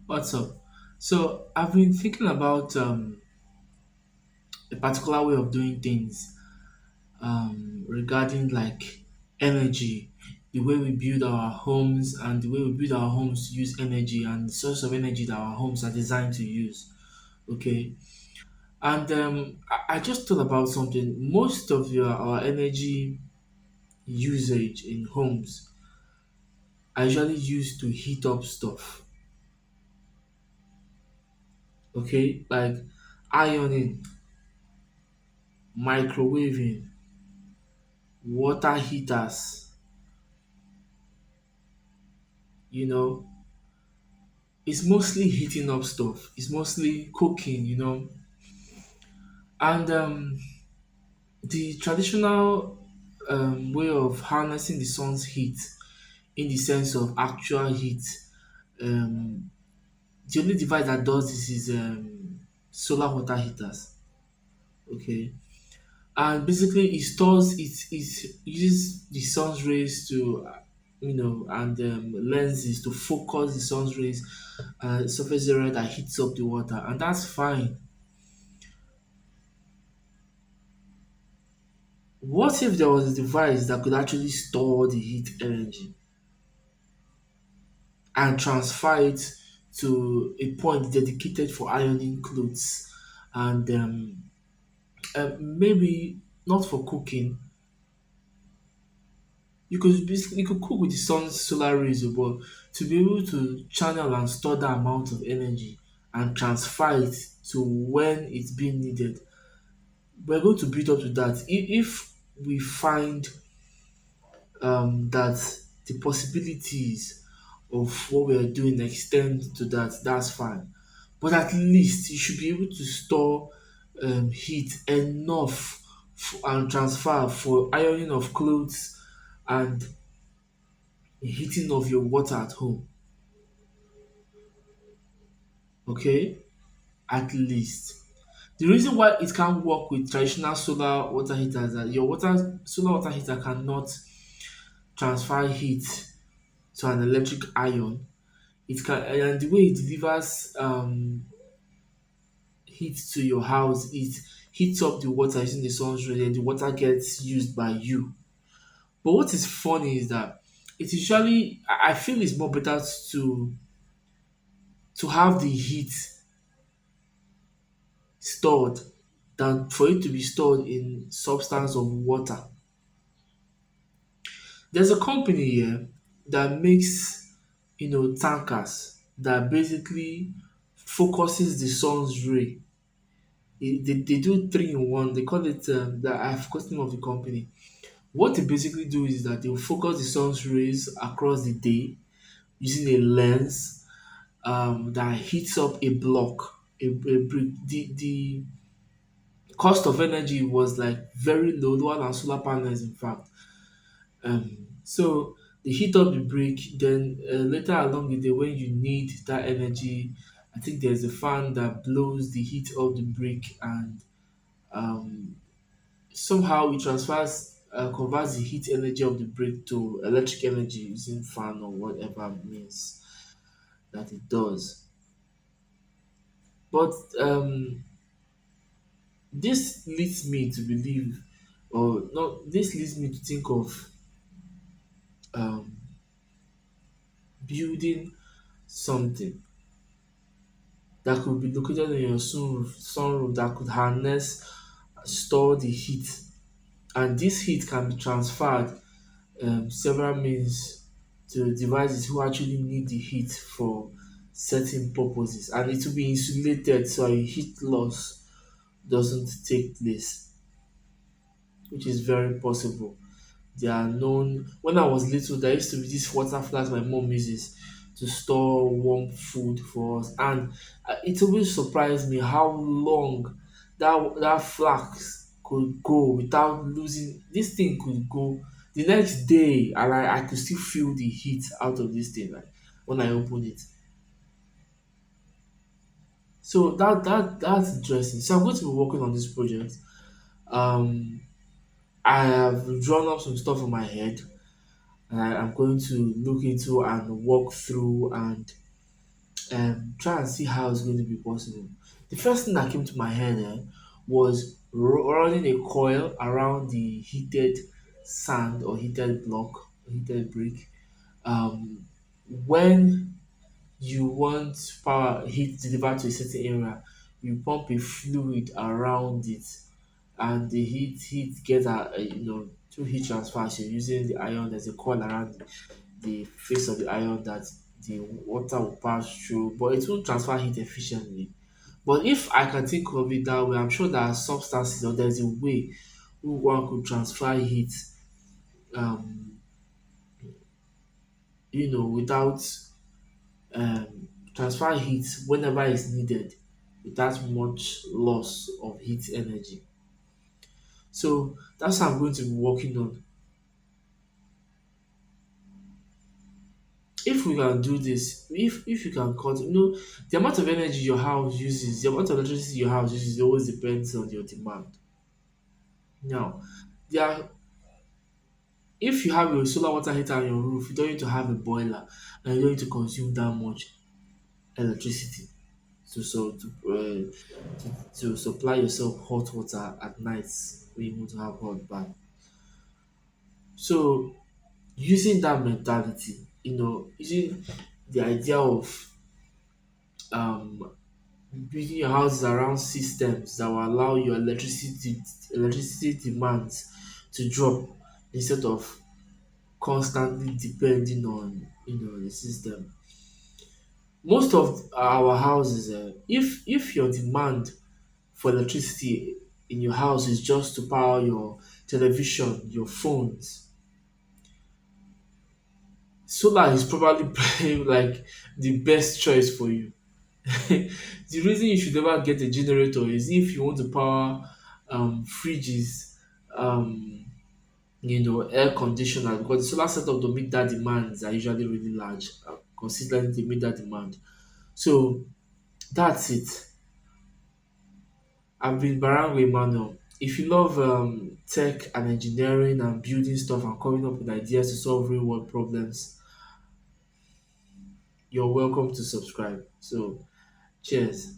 What's up? So I've been thinking about a particular way of doing things regarding like energy, the way we build our homes and the way we build our homes to use energy and the source of energy that our homes are designed to use. Okay, and I just thought about something. Most of our energy usage in homes are usually used to heat up stuff. Okay, like ironing, microwaving, water heaters, you know, it's mostly heating up stuff. It's mostly cooking. And the traditional way of harnessing the sun's heat in the sense of actual heat, um, the only device that does this is solar water heaters. Okay. And basically it uses the sun's rays to and lenses to focus the sun's rays surface area that heats up the water, and that's fine. What if there was a device that could actually store the heat energy and transfer it to a point dedicated for ironing clothes and maybe not for cooking. You could cook with the sun's solar rays, but to be able to channel and store that amount of energy and transfer it to when it's being needed, we're going to build up to that. If we find that the possibilities of what we are doing extend to that, that's fine. But at least you should be able to store heat enough and transfer for ironing of clothes and heating of your water at home. Okay, at least. The reason why it can't work with traditional solar water heaters is that your water solar water heater cannot transfer heat to an electric iron. It can, and the way it delivers heat to your house, it heats up the water using the sun's rays, and the water gets used by you. But what is funny is that it usually I feel it's more better to have the heat stored than for it to be stored in substance of water. There's a company here that makes tankers that basically focuses the sun's ray. They do three in one. They call it I've forgotten the name of the company. What they basically do is that they will focus the sun's rays across the day using a lens that heats up a block, a brick. The cost of energy was like very low, lower than solar panels, in fact. So they heat up the brick. Then later along the day, when you need that energy, I think there's a fan that blows the heat of the brick, and um, somehow it converts the heat energy of the brick to electric energy using fan or whatever means that it does. But this leads me to believe, or not, this leads me to think of um, building something that could be located in your sunroof that could harness, store the heat, and this heat can be transferred several means to devices who actually need the heat for certain purposes, and it will be insulated so a heat loss doesn't take place, which is very possible. They are known. When I was little, there used to be this water flask my mom uses to store warm food for us, and it always surprised me how long that flask could go without losing. This thing could go the next day, and I could still feel the heat out of this thing, like when I open it. So that's interesting. So I'm going to be working on this project. Um, I have drawn up some stuff in my head I'm going to look into and walk through and try and see how it's going to be possible. The first thing that came to my head was running a coil around the heated sand or heated block, heated brick. Um, when you want power heat delivered to a certain area, you pump a fluid around it, and the heat gets through heat transfer. So you're using the iron. There's a coil around the face of the iron that the water will pass through, but it won't transfer heat efficiently. But if I can think of it that way, I'm sure there are substances or there's a way one could transfer heat, um, without transfer heat whenever it's needed without much loss of heat energy. So that's what I'm going to be working on. If we can do this, if you can cut, the amount of energy your house uses, the amount of electricity your house uses always depends on your demand. Now, there if you have a solar water heater on your roof, you don't need to have a boiler and you don't need to consume that much electricity to supply yourself hot water at nights when you want to have hot bath. So using that mentality, using the idea of um building your houses around systems that will allow your electricity demands to drop instead of constantly depending on the system. Most of our houses, if your demand for electricity in your house is just to power your television, your phones, solar is probably like the best choice for you. The reason you should never get a generator is if you want to power fridges, um, air conditioner, because the solar setup to meet that demands are usually really large, consistently meet that demand. So that's it. I've been Barangwe Emmanuel. If you love tech and engineering and building stuff and coming up with ideas to solve real world problems, you're welcome to subscribe. So, cheers.